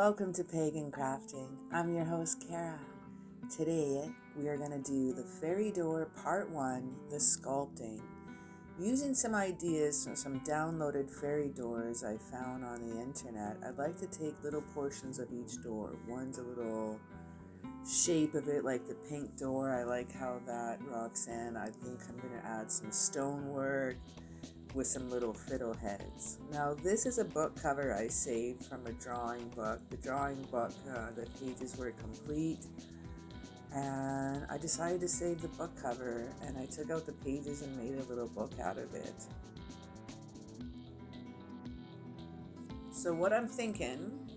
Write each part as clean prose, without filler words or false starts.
Welcome to Pagan Crafting. I'm your host, Cara. Today, we are going to do the fairy door part 1, the sculpting. Using some ideas from some downloaded fairy doors I found on the internet, I'd like to take little portions of each door. One's a little shape of it, like the pink door. I like how that rocks in. I think I'm going to add some stonework with some little fiddle heads. Now this is a book cover I saved from a drawing book. The drawing book, the pages were complete, and I decided to save the book cover, and I took out the pages and made a little book out of it. So what I'm thinking,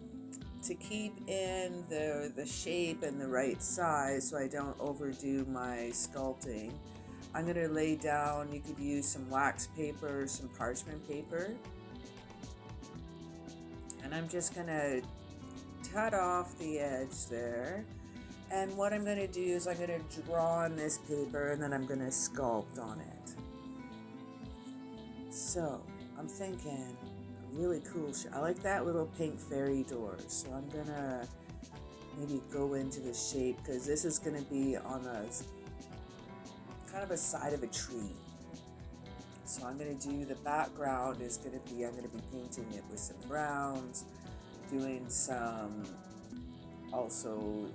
to keep in the shape and the right size so I don't overdo my sculpting, I'm going to lay down, you could use some wax paper or some parchment paper. And I'm just going to cut off the edge there. And what I'm going to do is I'm going to draw on this paper and then I'm going to sculpt on it. So I'm thinking a really cool I like that little pink fairy door. So I'm going to maybe go into the shape because this is going to be on a kind of a side of a tree. So I'm going to do the background is going to be, I'm going to be painting it with some browns, doing some also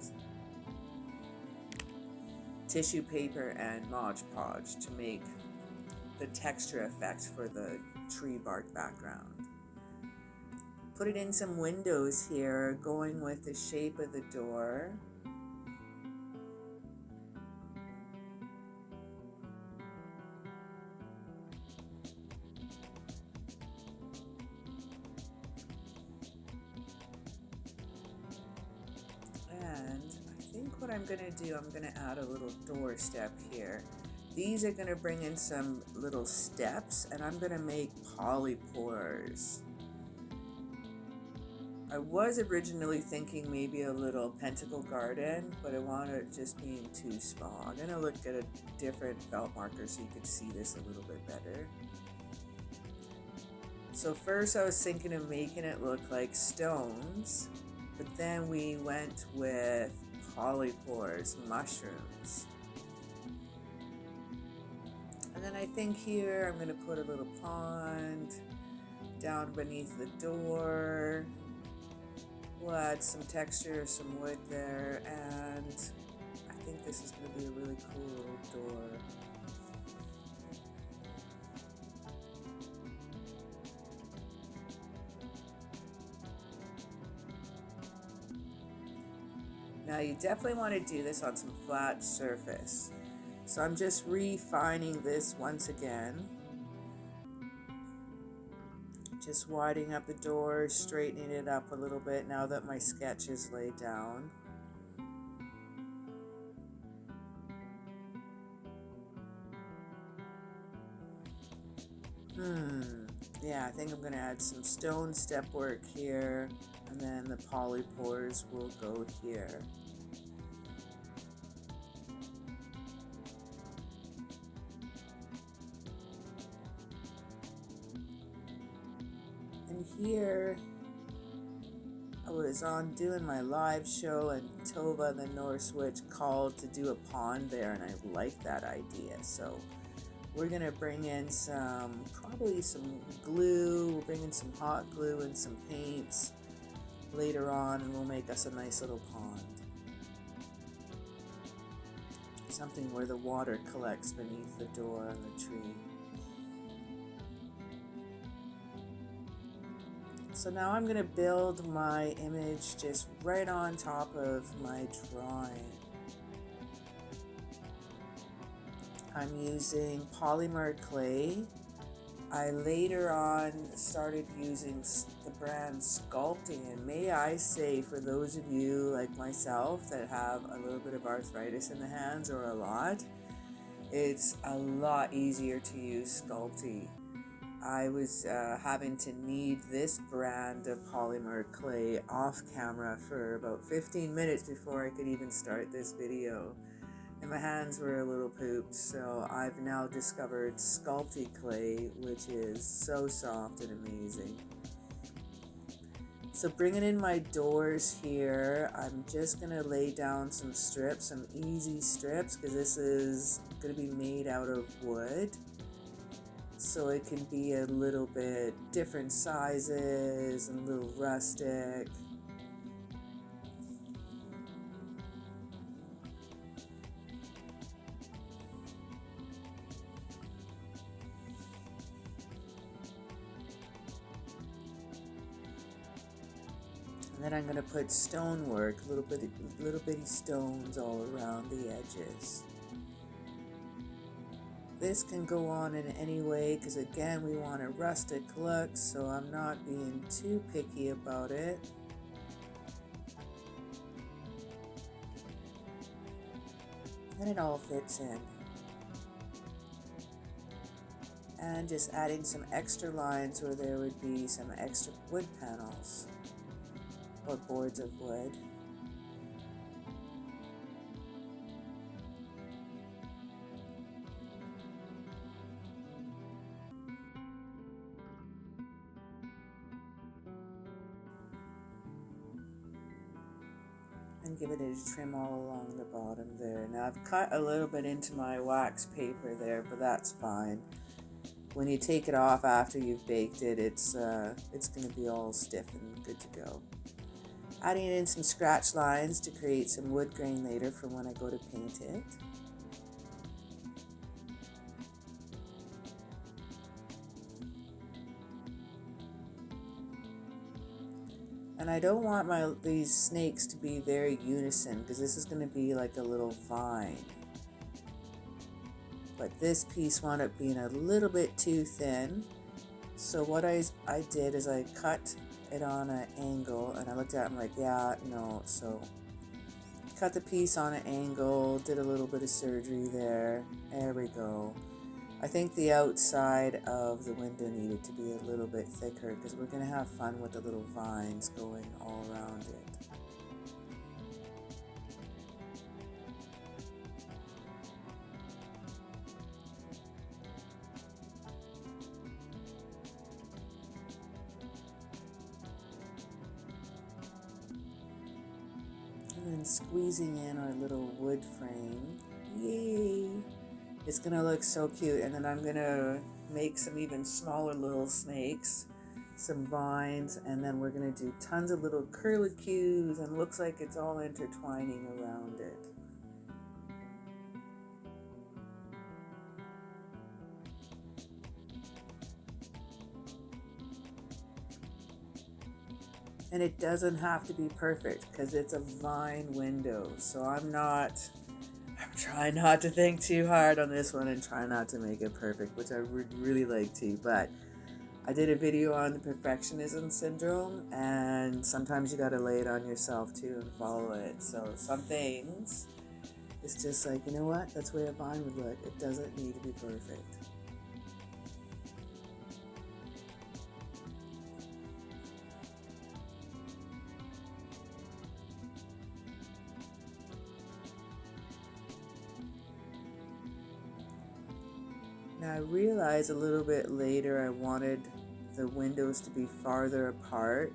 tissue paper and Mod Podge to make the texture effects for the tree bark background. Put it in some windows here, going with the shape of the door. What I'm going to do, I'm going to add a little door step here. These are going to bring in some little steps, and I'm going to make polypores. I was originally thinking maybe a little pentacle garden, but I wanted it just being too small. I'm going to look at a different felt marker so you can see this a little bit better. So first I was thinking of making it look like stones, but then we went with polypores, mushrooms. And then I think here I'm going to put a little pond down beneath the door. We'll add some texture, some wood there, and I think this is going to be a really cool little door. Now you definitely want to do this on some flat surface. So I'm just refining this once again. Just widening up the door, straightening it up a little bit now that my sketch is laid down. Yeah, I think I'm going to add some stone step work here, and then the polypores will go here. And here, I was on doing my live show, and Tova the Norse Witch called to do a pond there, and I like that idea. So we're going to bring in probably some glue. We'll bring in some hot glue and some paints later on, and we'll make us a nice little pond. Something where the water collects beneath the door and the tree. So now I'm going to build my image just right on top of my drawing. I'm using Polymer clay. I later on started using the brand Sculpting, and may I say, for those of you like myself that have a little bit of arthritis in the hands or a lot, it's a lot easier to use Sculpting. I was having to knead this brand of Polymer clay off camera for about 15 minutes before I could even start this video. And my hands were a little pooped, so I've now discovered Sculpting clay, which is so soft and amazing. So bringing in my doors here, I'm just gonna lay down some strips, some easy strips, because this is gonna be made out of wood. So it can be a little bit different sizes and a little rustic. And then I'm going to put stonework, little bitty stones all around the edges. This can go on in any way because again we want a rustic look, so I'm not being too picky about it. And it all fits in. And just adding some extra lines where there would be some extra wood panels or boards of wood. And give it a trim all along the bottom there. Now I've cut a little bit into my wax paper there, but that's fine. When you take it off after you've baked it, it's going to be all stiff and good to go. Adding in some scratch lines to create some wood grain later for when I go to paint it. And I don't want these snakes to be very unison because this is going to be like a little vine. But this piece wound up being a little bit too thin. So what I did is I cut it on an angle and I looked at it and I'm like, yeah, no. So cut the piece on an angle, did a little bit of surgery there. There we go. I think the outside of the window needed to be a little bit thicker because we're going to have fun with the little vines going all around it. And then squeezing in our little wood frame. Yay! It's gonna look so cute. And then I'm gonna make some even smaller little snakes, some vines, and then we're gonna do tons of little curlicues, and looks like it's all intertwining around it. And it doesn't have to be perfect because it's a vine window, so I'm trying not to think too hard on this one and try not to make it perfect, which I would really like to, but I did a video on the perfectionism syndrome, and sometimes you gotta lay it on yourself too and follow it. So some things, it's just like, you know what, that's the way a vine would look. It doesn't need to be perfect. Now I realized a little bit later I wanted the windows to be farther apart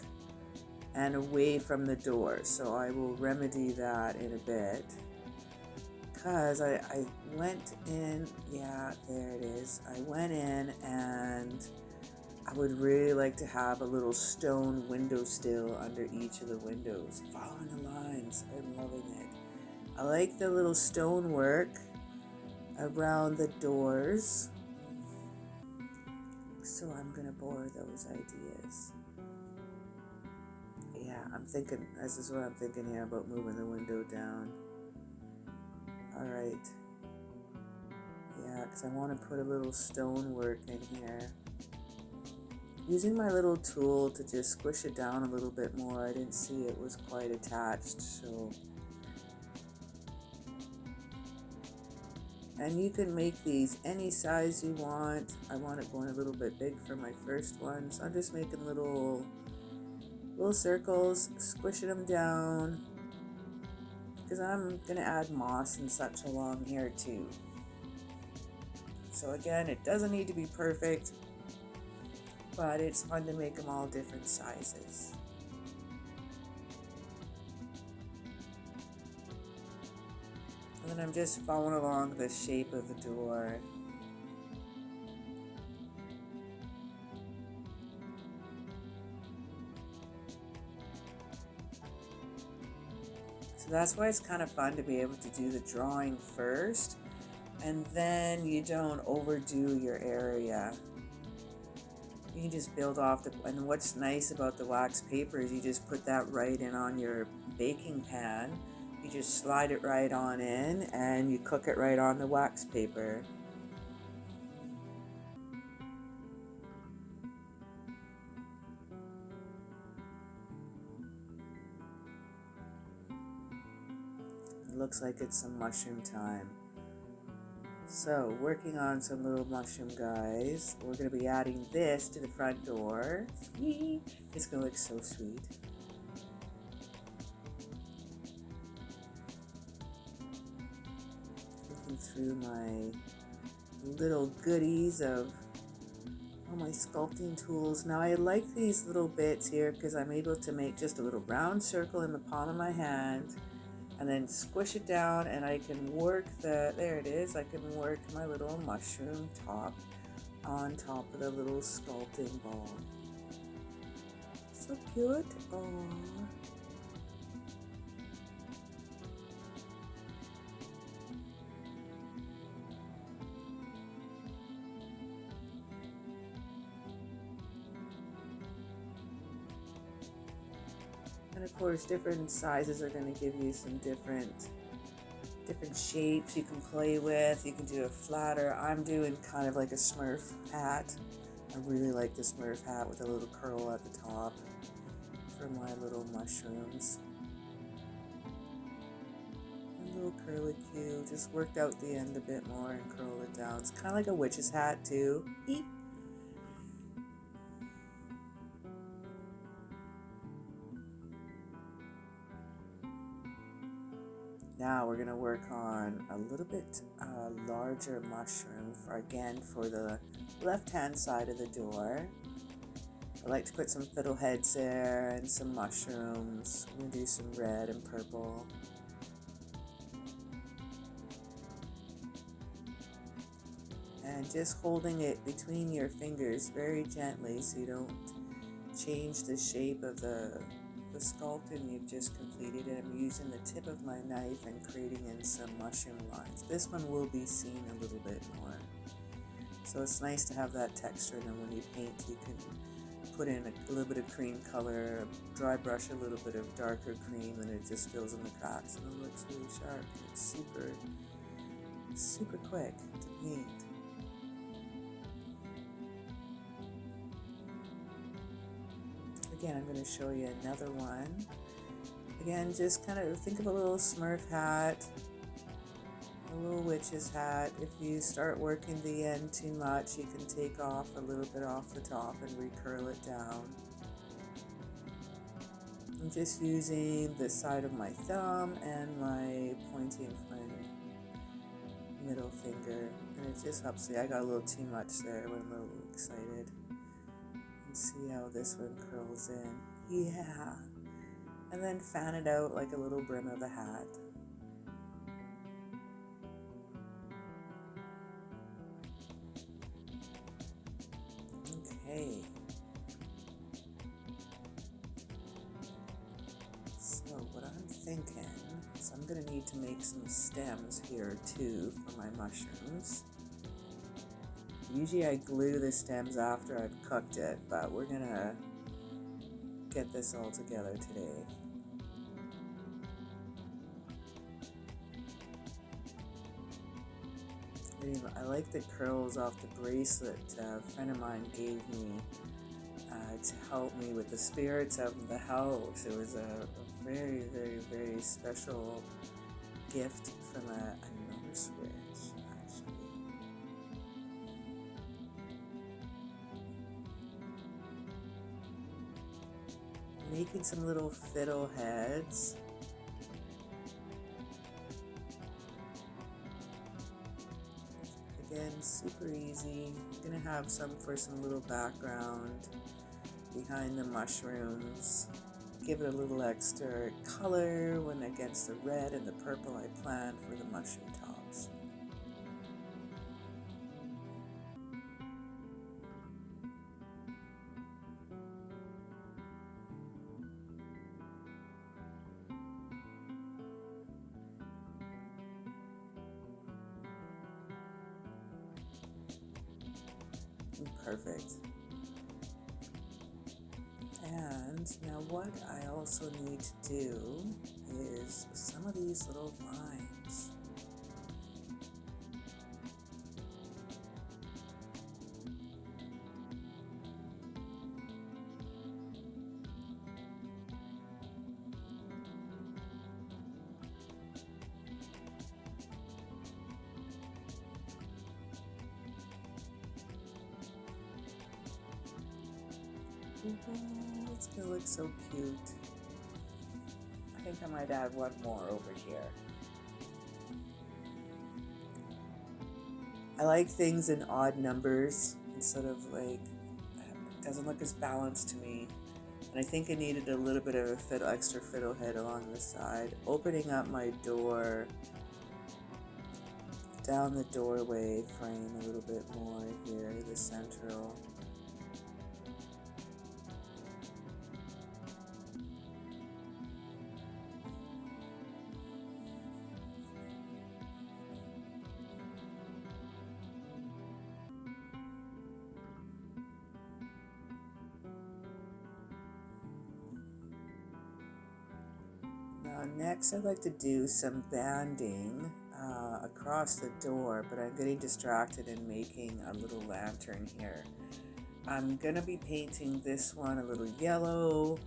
and away from the door, so I will remedy that in a bit. Because I went in, yeah, there it is. I went in and I would really like to have a little stone window sill under each of the windows. Following the lines, I'm loving it. I like the little stonework around the doors. So I'm gonna borrow those ideas. Yeah, this is what I'm thinking here about moving the window down. Alright. Yeah, because I want to put a little stonework in here. Using my little tool to just squish it down a little bit more. I didn't see it was quite attached, so. And you can make these any size you want. I want it going a little bit big for my first one, so I'm just making little circles, squishing them down, because I'm gonna add moss and such along here too. So again, it doesn't need to be perfect, but it's fun to make them all different sizes. And then I'm just following along the shape of the door. So that's why it's kind of fun to be able to do the drawing first, and then you don't overdo your area. You can just build off and what's nice about the wax paper is you just put that right in on your baking pan. You just slide it right on in and you cook it right on the wax paper. It looks like it's some mushroom time. So, working on some little mushroom guys. We're going to be adding this to the front door. It's going to look so sweet. Looking through my little goodies of all my sculpting tools. Now I like these little bits here because I'm able to make just a little round circle in the palm of my hand and then squish it down, and I can work there it is, I can work my little mushroom top on top of the little sculpting ball. So cute. Aww. And of course, different sizes are going to give you some different shapes you can play with. You can do a flatter. I'm doing kind of like a Smurf hat. I really like the Smurf hat with a little curl at the top for my little mushrooms. A little curlicue. Just worked out the end a bit more and curled it down. It's kind of like a witch's hat too. Eep. Now we're going to work on a little bit larger mushroom for the left-hand side of the door. I like to put some fiddleheads there and some mushrooms. I'm going to do some red and purple. And just holding it between your fingers very gently so you don't change the shape of the sculpting you've just completed. And I'm using the tip of my knife and creating in some mushroom lines. This one will be seen a little bit more. So it's nice to have that texture, and then when you paint you can put in a little bit of cream color, dry brush a little bit of darker cream, and it just fills in the cracks and it looks really sharp. It's super quick to paint. Again, I'm going to show you another one. Again, just kind of think of a little Smurf hat, a little witch's hat. If you start working the end too much, you can take off a little bit off the top and recurl it down. I'm just using the side of my thumb and my pointy and middle finger, and it just helps me. I got a little too much there when I'm a little excited. See how this one curls in. Yeah. And then fan it out like a little brim of a hat. Okay. So what I'm thinking is I'm going to need to make some stems here too for my mushrooms. Usually I glue the stems after I've cooked it, but we're gonna get this all together today. I like the curls off the bracelet a friend of mine gave me to help me with the spirits of the house. It was a very, very, very special gift from a number switch. Making some little fiddle heads. Again, super easy. I'm gonna have some for some little background behind the mushrooms. give it a little extra color when against the red and the purple I planned for the mushroom tops. Perfect. And now what I also need to do is some of these little vines. It's gonna look so cute. I think I might add one more over here. I like things in odd numbers instead of like, it doesn't look as balanced to me. And I think I needed a little bit of a extra fiddlehead along the side. Opening up my door, down the doorway frame a little bit more here, the central. Next, I'd like to do some banding across the door, but I'm getting distracted in making a little lantern here. I'm going to be painting this one a little yellow,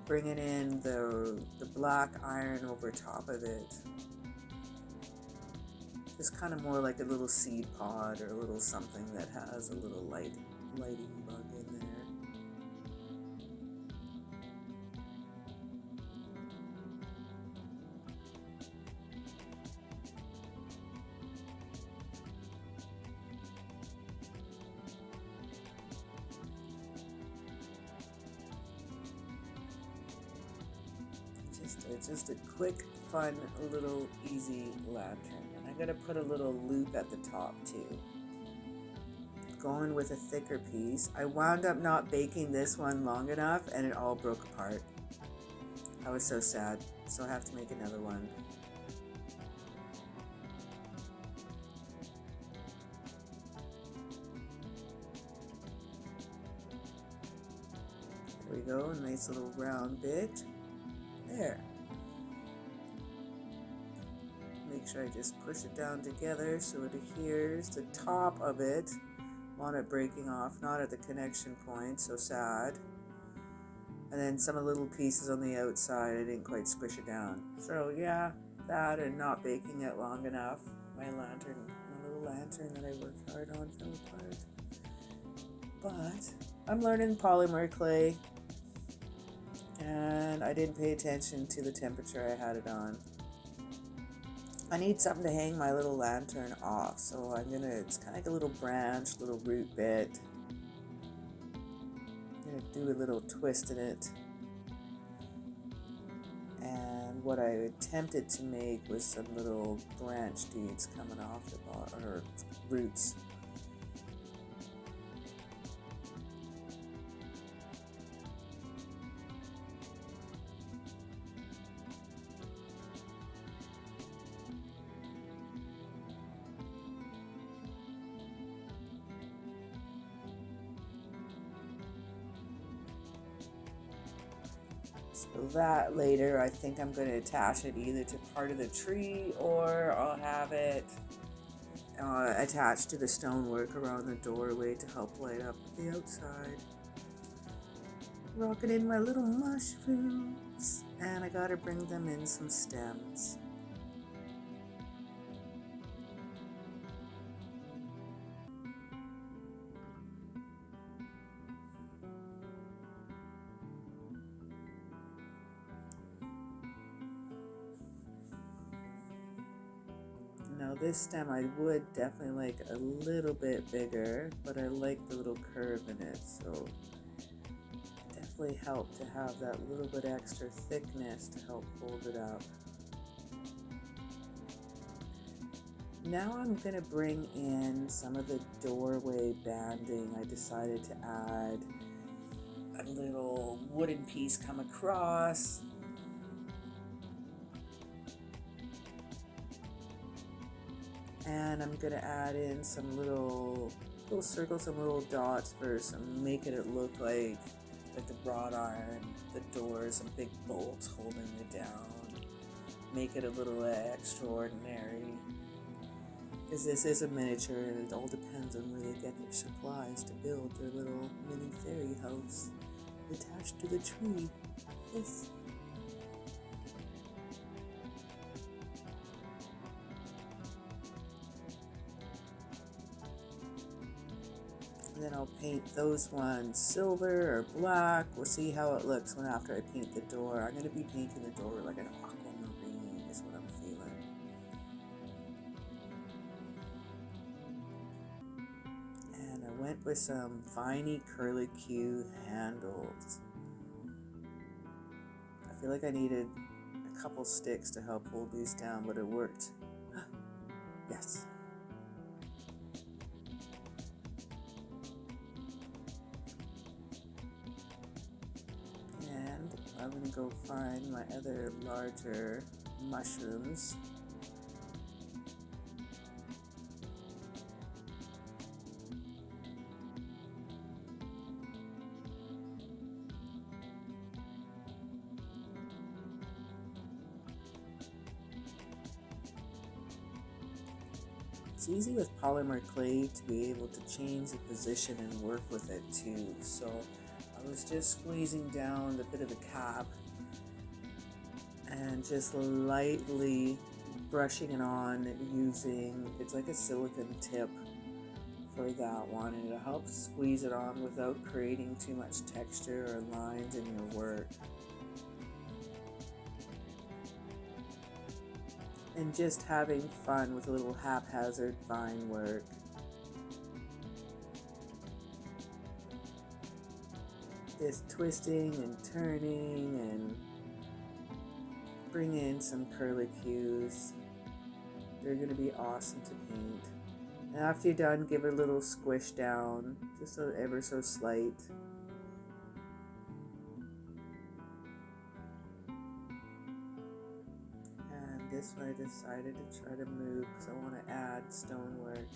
bringing in the black iron over top of it. Just kind of more like a little seed pod or a little something that has a little lighting bug in there. It's just a quick, fun, little, easy lantern. And I'm going to put a little loop at the top too. Going with a thicker piece. I wound up not baking this one long enough and it all broke apart. I was so sad, so I have to make another one. There we go, a nice little round bit. There. Make sure I just push it down together so it adheres. The top of it, want it breaking off, not at the connection point, so sad. And then some of the little pieces on the outside, I didn't quite squish it down. So yeah, that and not baking it long enough. My little lantern that I worked hard on fell apart. But I'm learning polymer clay. And I didn't pay attention to the temperature I had it on. I need something to hang my little lantern off, so it's kind of like a little branch, little root bit. I'm gonna do a little twist in it. And what I attempted to make was some little branch deeds coming off the bottom, or roots. So that later, I think I'm going to attach it either to part of the tree or I'll have it attached to the stonework around the doorway to help light up the outside. Rocking in my little mushrooms, and I got to bring them in some stems. Now this stem I would definitely like a little bit bigger, but I like the little curve in it, so I definitely help to have that little bit extra thickness to help hold it up. Now I'm going to bring in some of the doorway banding. I decided to add a little wooden piece come across. And I'm going to add in some little circles, some little dots for making it look like the wrought iron, the doors, some big bolts holding it down. Make it a little extraordinary. Because this is a miniature and it all depends on where they get their supplies to build their little mini fairy house attached to the tree. Yes. And then I'll paint those ones silver or black. We'll see how it looks after I paint the door. I'm going to be painting the door like an aquamarine is what I'm feeling. And I went with some viney curlicue handles. I feel like I needed a couple sticks to help hold these down, but it worked. Yes. I'm going to go find my other larger mushrooms. It's easy with polymer clay to be able to change the position and work with it too. So I was just squeezing down the bit of the cap and just lightly brushing it on using, it's like a silicone tip for that one, and it helps squeeze it on without creating too much texture or lines in your work. And just having fun with a little haphazard vine work. Just twisting and turning and bring in some curlicues. They're going to be awesome to paint. And after you're done, give it a little squish down, just ever so slight. And this one I decided to try to move because I want to add stonework.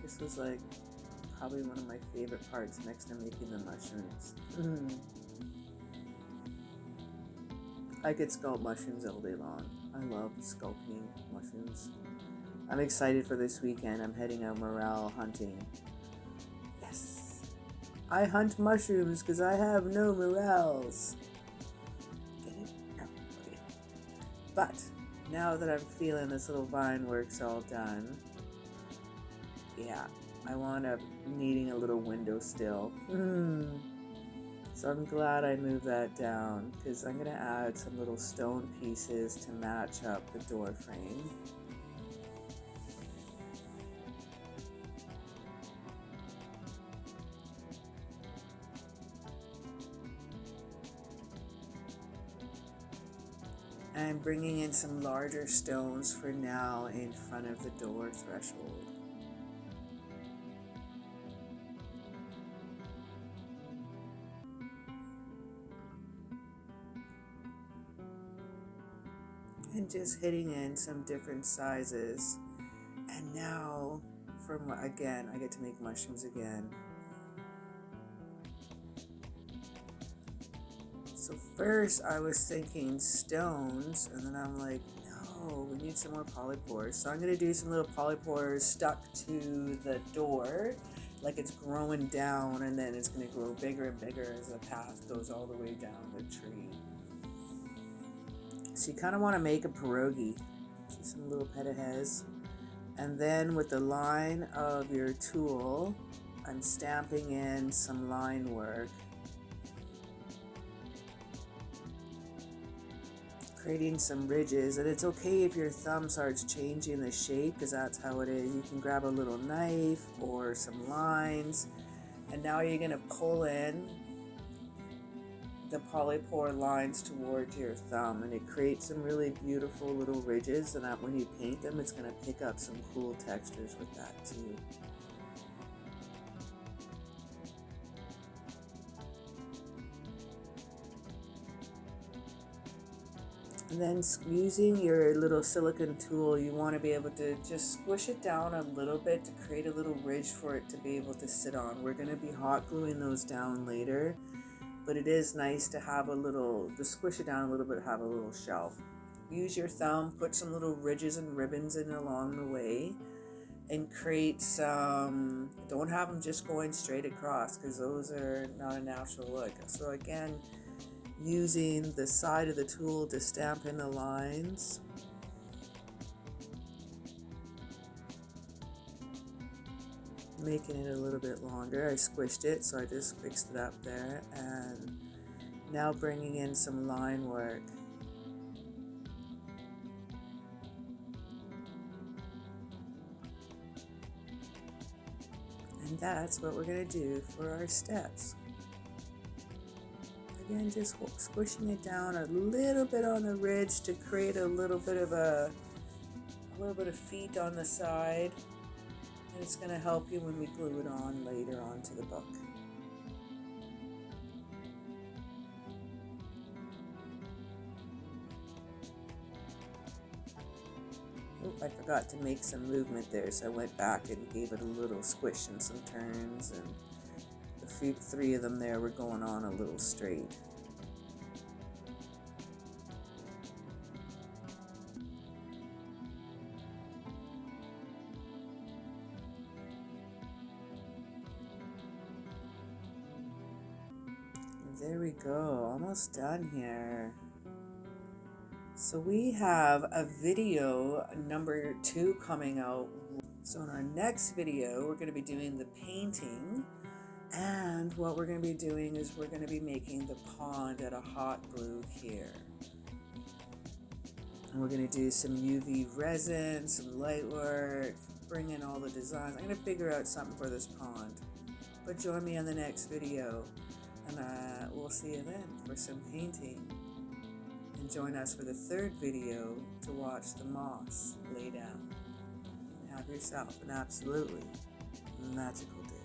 This was like probably one of my favorite parts next to making the mushrooms. I could sculpt mushrooms all day long. I love sculpting mushrooms. I'm excited for this weekend. I'm heading out morel hunting. Yes! I hunt mushrooms because I have no morels. Get it? No. Okay. But now that I'm feeling this little vine work's all done, yeah, I wound up needing a little window still. So I'm glad I moved that down because I'm going to add some little stone pieces to match up the door frame. I'm bringing in some larger stones for now in front of the door threshold. And just hitting in some different sizes. And now, again, I get to make mushrooms again. So first I was thinking stones, and then I'm like, no, we need some more polypores. So I'm going to do some little polypores stuck to the door, like it's growing down, and then it's going to grow bigger and bigger as the path goes all the way down the tree. So you kind of want to make a pierogi. See some little pedahas. And then with the line of your tool, I'm stamping in some line work, creating some ridges. And it's okay if your thumb starts changing the shape, because that's how it is. You can grab a little knife or some lines, and now you're going to pull in the polypore lines towards your thumb, and it creates some really beautiful little ridges, and that when you paint them, it's going to pick up some cool textures with that too. And then using your little silicone tool, you want to be able to just squish it down a little bit to create a little ridge for it to be able to sit on. We're going to be hot gluing those down later, but it is nice to have a little, to squish it down a little bit, have a little shelf. Use your thumb, put some little ridges and ribbons in along the way, and create some, don't have them just going straight across, because those are not a natural look. So again, using the side of the tool to stamp in the lines. Making it a little bit longer. I squished it, so I just fixed it up there. And now bringing in some line work. And that's what we're going to do for our steps. Again, just squishing it down a little bit on the ridge to create a little bit of feet on the side, and it's going to help you when we glue it on later onto the book. Oh, I forgot to make some movement there, so I went back and gave it a little squish and some turns, and the three of them there were going on a little straight. There we go, almost done here. So we have a video number 2 coming out. So in our next video, we're going to be doing the painting, and what we're going to be doing is we're going to be making the pond out of hot glue here. And we're going to do some UV resin, some light work, bring in all the designs. I'm going to figure out something for this pond. But join me on the next video, and we'll see you then for some painting. And join us for the 3rd video to watch the moss lay down. And have yourself an absolutely magical day.